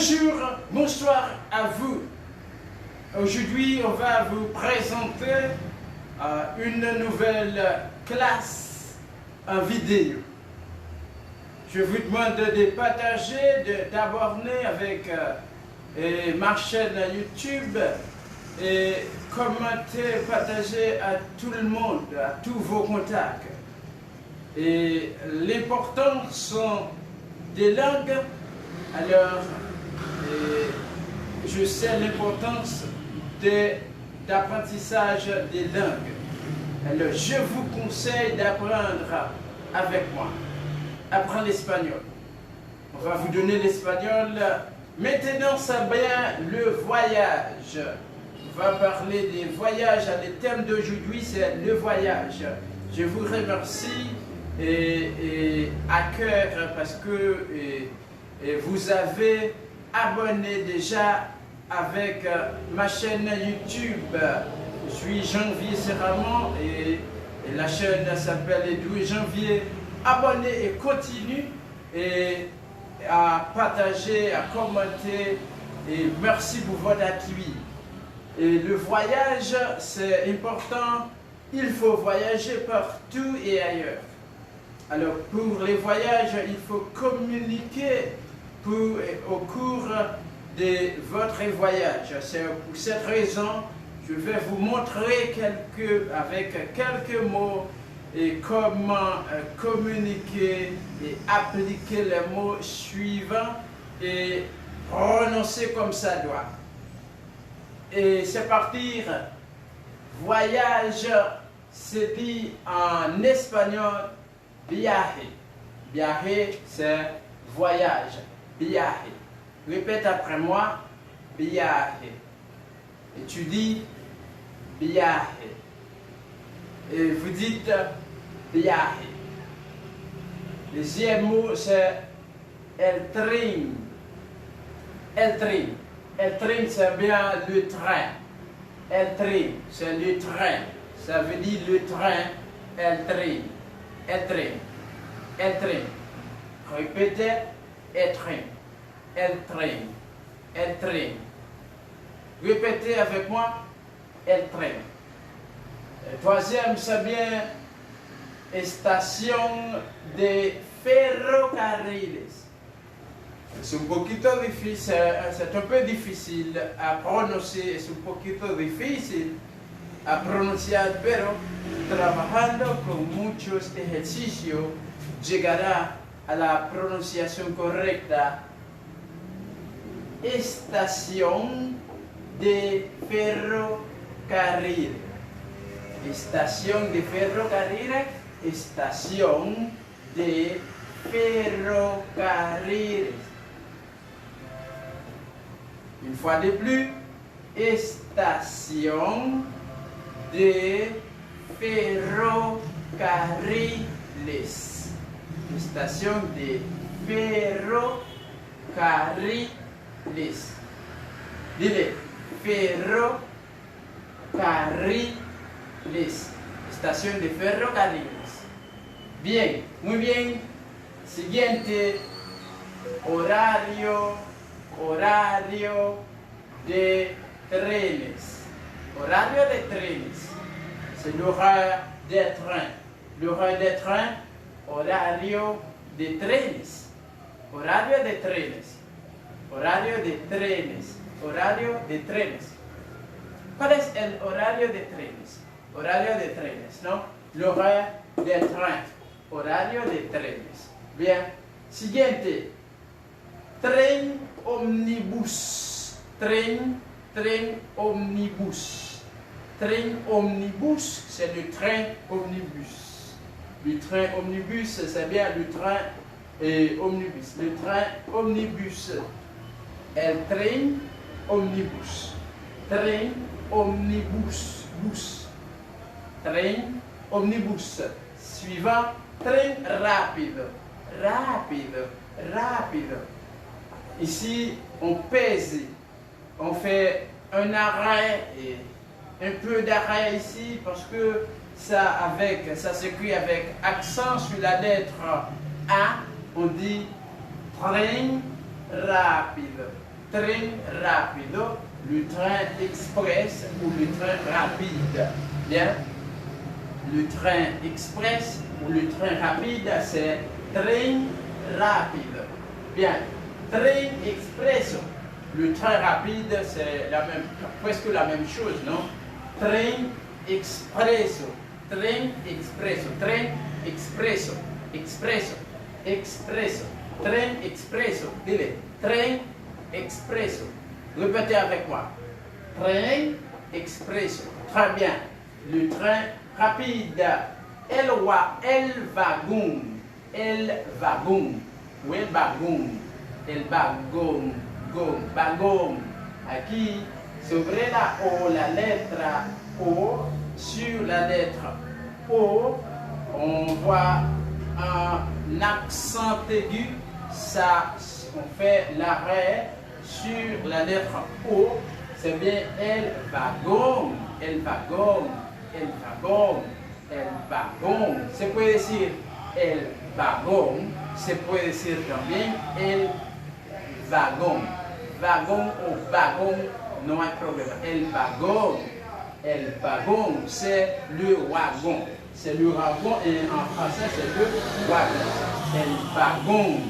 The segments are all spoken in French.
Bonjour, bonsoir à vous. Aujourd'hui, on va vous présenter une nouvelle classe en vidéo. Je vous demande de partager, d'abonner avec ma chaîne YouTube et commenter, partager à tout le monde, à tous vos contacts. Et l'important sont des langues. Alors, je sais l'importance d'apprentissage des langues. Alors, je vous conseille d'apprendre avec moi. Apprendre l'espagnol. On va vous donner l'espagnol. Maintenant, ça vient le voyage. On va parler des voyages. Le thème d'aujourd'hui, c'est le voyage. Je vous remercie et à cœur parce que vous avez abonné déjà avec ma chaîne YouTube. Je suis Janvier Serramon et la chaîne s'appelle Edouard Janvier. Abonnez et continue et à partager, à commenter et merci pour votre appui. Et le voyage, c'est important. Il faut voyager partout et ailleurs. Alors pour les voyages, il faut communiquer au cours de votre voyage. C'est pour cette raison je vais vous montrer avec quelques mots et comment communiquer et appliquer les mots suivants et prononcer comme ça doit. Et c'est partir. Voyage, c'est dit en espagnol viaje. Viaje, c'est voyage. Viaje. Répète après moi. Viaje. Et tu dis viaje. Et vous dites viaje. Le deuxième mot, c'est el tren. El tren. El tren, c'est bien le train. El tren, c'est le train. Ça veut dire le train. El tren. El tren. El tren. Répétez. El tren. El tren. El tren. Répétez avec moi. El tren. Troisième, c'est bien estación de ferrocarriles. C'est un poquito difícil, c'est un peu difficile à prononcer, es un poquito difícil a pronunciar, pero trabajando con muchos ejercicios llegará a la pronunciación correcta. Estación de ferrocarril. Estación de ferrocarril. Estación de ferrocarriles. Une fois de plus, estación de ferrocarriles. Estación de ferrocarriles. Dile, ferrocarriles. Estación de ferrocarriles. Bien, muy bien. Siguiente, horario de trenes. Horario de trenes. C'est l'horaire des trains. L'horaire des trains, horario de trenes. Horario de trenes. Horario de trenes. Horario de trenes. ¿Cuál es el horario de trenes? Horario de trenes, ¿no? L'horaire des trains. Horario de trenes. Bien. Siguiente. Tren omnibus. Tren omnibus. Tren omnibus, c'est le train omnibus. Le train omnibus, c'est bien le train omnibus. Le train omnibus. El tren omnibus. Tren omnibus. Bus. Tren omnibus. Suivant, tren rapide. Rapide. Ici, on pèse. On fait un arrêt et un peu d'arrêt ici parce que ça s'écrit avec accent sur la lettre A. On dit train rapide. tren rápido, le train express ou le train rapide. Bien, le train express ou le train rapide, c'est tren rápido. Bien, train expresso. Le train rapide, c'est presque la même chose, non? Train expresso, train expresso, train expresso, expresso, expresso, train expresso. Dis-le, train expresso. Répétez avec moi. Train expresso. Très bien. Le train rapide. El vagón. El vagón. Ou el vagón. El vagón. Vagón. Aquí, sobre la O, la letra O, sur la lettre O, on voit un accent aigu. Ça, on fait l'arrêt sur la lettre O. C'est bien el vagón. El vagón. El vagón. El vagón. Se puede decir el vagón. Se puede decir también el vagón. Vagón o vagón, no hay problema. El vagón, c'est le wagon. C'est le wagon et en français c'est le wagon. El vagón,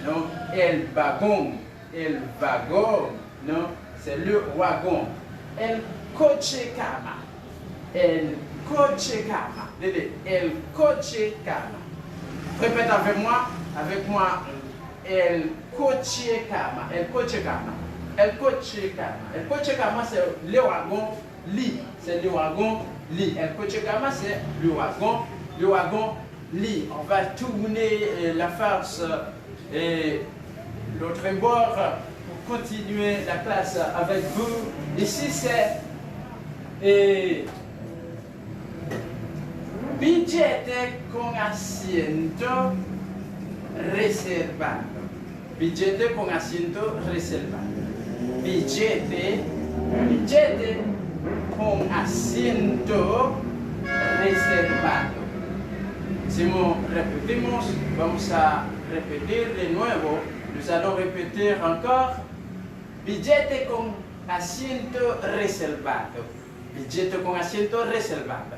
non? El vagón. El vagón, non? C'est le wagon. El coche cama. El coche cama. El coche cama. Répète avec moi. El coche cama. El coche cama. El coche cama. El coche cama, c'est le wagon lit. C'est le wagon lit. El coche cama, c'est le wagon lit. On va tourner la face et l'autre bord pour continuer la classe avec vous. Ici, c'est billete con asiento reservado. Billete con asiento reservado. Billete con asiento reservado. Si nous repetimos, vamos a repetir de nuevo. Nous allons répéter encore. Billete con asiento reservado. Billete con asiento reservado.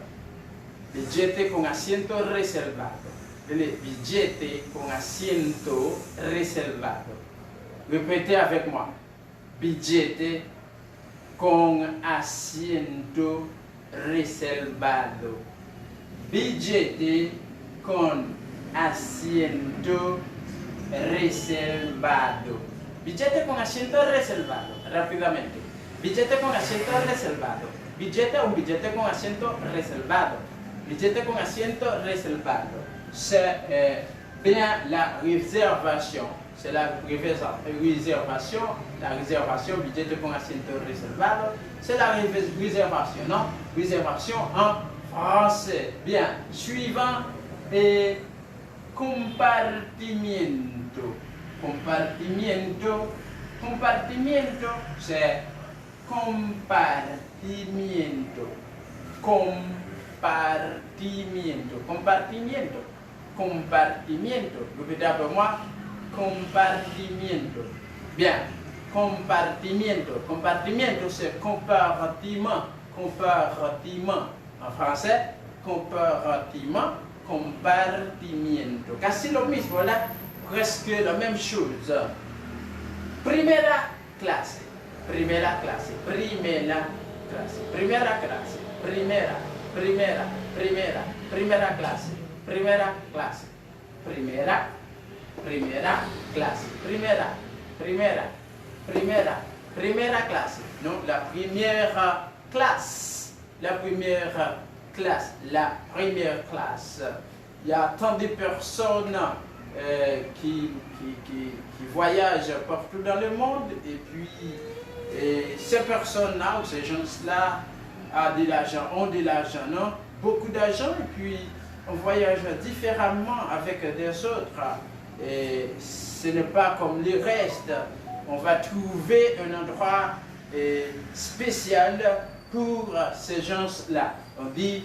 Billete con asiento reservado. Billete con asiento reservado. Répétez avec moi. Billete con asiento reservado. Billete con asiento reservado. Billete con asiento reservado. Rápidamente. Billete con asiento reservado. Billete o billete con asiento reservado. Billete con asiento reservado. C'est bien la réservation. C'est la réservation. La réservation, billete con asiento reservado. C'est la réservation, non? Réservation en français. Bien. Suivant et compartimiento. Compartimiento. Compartimiento, c'est compartimiento. Compartimiento. Compartimiento. Compartimiento. Répétez après moi. Compartimiento. Bien. Compartimiento. Compartimiento, c'est compartiment. Compartiment. En français, compartiment. Compartimiento. Casi lo mismo, là, presque la même chose. Primera clase. Primera clase. Primera clase. Primera clase. Primera. Primera. Primera. Primera clase. Primera clase. Primera. Primera clase. Primera. Primera. Primera. Primera clase. Non, la première classe. La première classe. La première classe. Il y a tant de personnes qui voyagent partout dans le monde et puis ces personnes-là ou ces gens-là ont de l'argent, non? Beaucoup d'argent et puis on voyage différemment avec des autres. Et ce n'est pas comme le reste. On va trouver un endroit spécial pour ces gens-là. On dit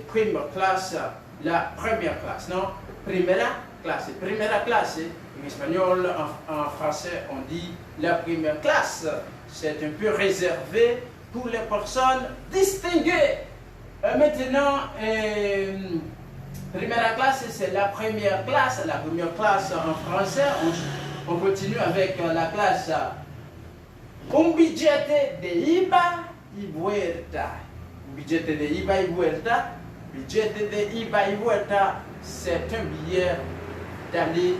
première classe, la première classe, non? Primera clase. Primera clase, en espagnol, en français, on dit la première classe. C'est un peu réservé pour les personnes distinguées. Maintenant, première classe, c'est la première classe. La première classe en français, on continue avec la classe un billete de ida y vuelta. Un billete de ida y vuelta. Billete de ida y vuelta, c'est un billet d'aller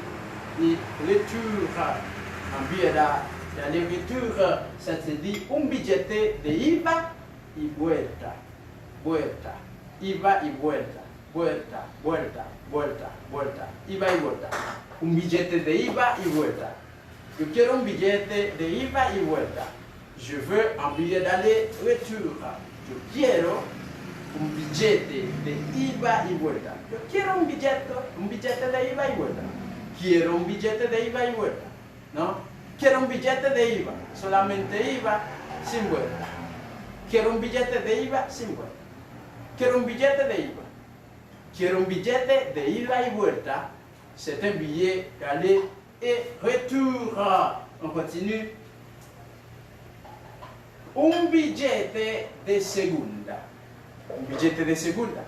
et retour. Un billet d'aller-retour, ça se dit un billete de ida y vuelta. Vuelta. Ida y vuelta. Vuelta, vuelta, vuelta, vuelta. Ida y vuelta. Un billete de ida y vuelta. Yo quiero un billete de ida y vuelta. Je veux un billet d'aller-retour. Yo quiero un billete de ida y vuelta. Yo quiero un billete de ida y vuelta. Quiero un billete de ida y vuelta. ¿No? Quiero un billete de ida. Solamente ida, sin vuelta. Quiero un billete de ida, sin vuelta. Quiero un billete de ida. Quiero un billete de ida y vuelta. C'est un billet d'aller et retour. On continue. Un billete de segunda. Un billete de segunda.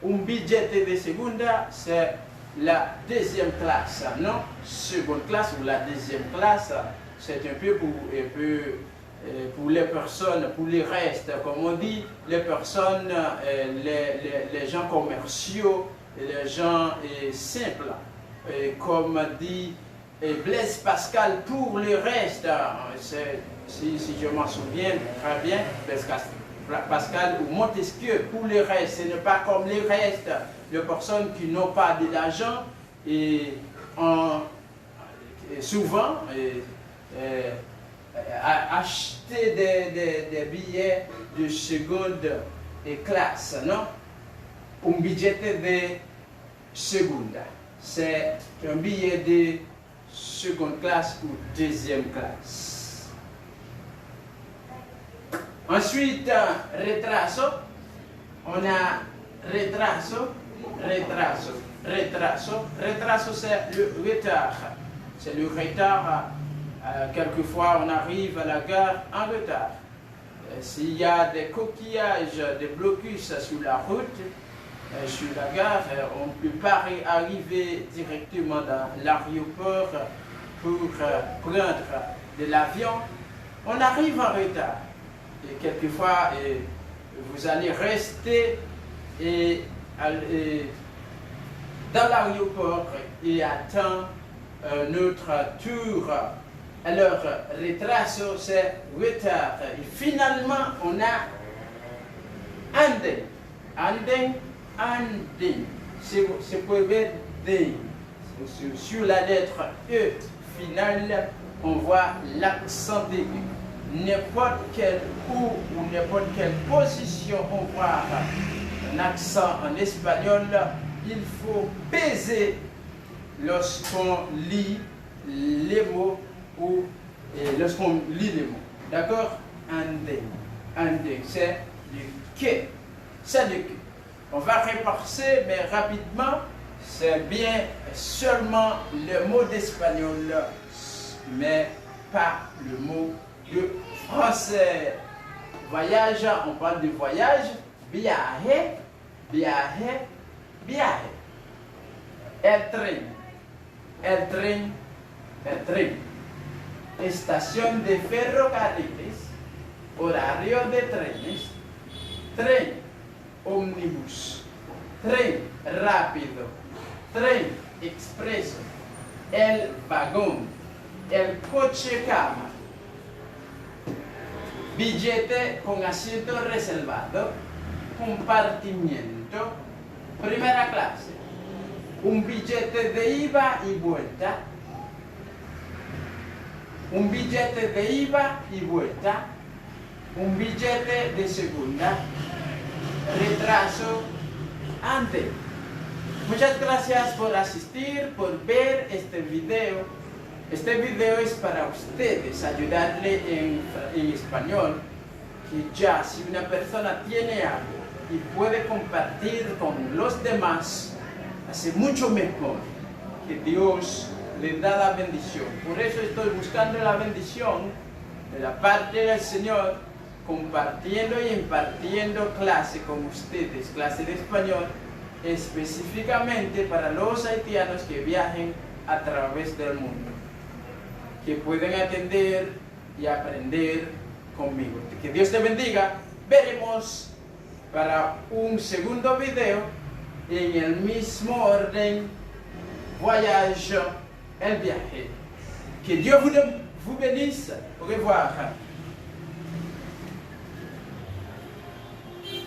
Un billete de segunda, c'est la deuxième classe, non? Seconde classe ou la deuxième classe, c'est un peu pour les personnes, pour les restes, comme on dit, les personnes, les gens commerciaux, les gens simples. Comme dit Blaise Pascal, pour le reste, si je m'en souviens très bien, Blaise Pascal ou Montesquieu, pour le reste, ce n'est pas comme les restes, les personnes qui n'ont pas d'argent et souvent acheter des billets de seconde classe, non? Un billete de segunda. C'est un billet de seconde classe ou deuxième classe. Ensuite, retraso. On a retraso, retraso, retraso. Retraso, c'est le retard. C'est le retard. Quelquefois, on arrive à la gare en retard. S'il y a des coquillages, des blocus sur la route, sur la gare, on ne peut pas arriver directement dans l'aéroport pour prendre de l'avion. On arrive en retard. Et quelquefois, vous allez rester dans l'aéroport et attendre notre tour. Alors, retraso, c'est retard. Et finalement, on a anding. Anding. Anding, c'est pour dire ding. Sur la lettre E finale, on voit l'accent aigu. N'importe quelle ou n'importe quelle position on voit un accent en espagnol, il faut peser lorsqu'on lit les mots ou lorsqu'on lit les mots. D'accord? Anding. Anding, c'est du que. C'est du que. On va repasser, mais rapidement, c'est bien seulement le mot d'espagnol, mais pas le mot de français. Voyage, on parle de voyage, viaje, viaje, viaje. El tren, el tren, el tren. Estación de ferrocarriles, horario de trenes, tren. Omnibus, tren rápido, tren expreso, el vagón, el coche cama, billete con asiento reservado, compartimiento, primera clase, un billete de ida y vuelta, un billete de ida y vuelta, un billete de segunda, retraso, antes. Muchas gracias por asistir, por ver este video. Este video es para ustedes, ayudarle en español, que ya si una persona tiene algo y puede compartir con los demás, hace mucho mejor, que Dios le da la bendición. Por eso estoy buscando la bendición de la parte del Señor, compartiendo y impartiendo clase con ustedes, clase de español, específicamente para los haitianos que viajen a través del mundo, que pueden atender y aprender conmigo. Que Dios te bendiga. Veremos para un segundo video en el mismo orden, voyage, el viaje. Que Dieu vous bénisse. Au revoir.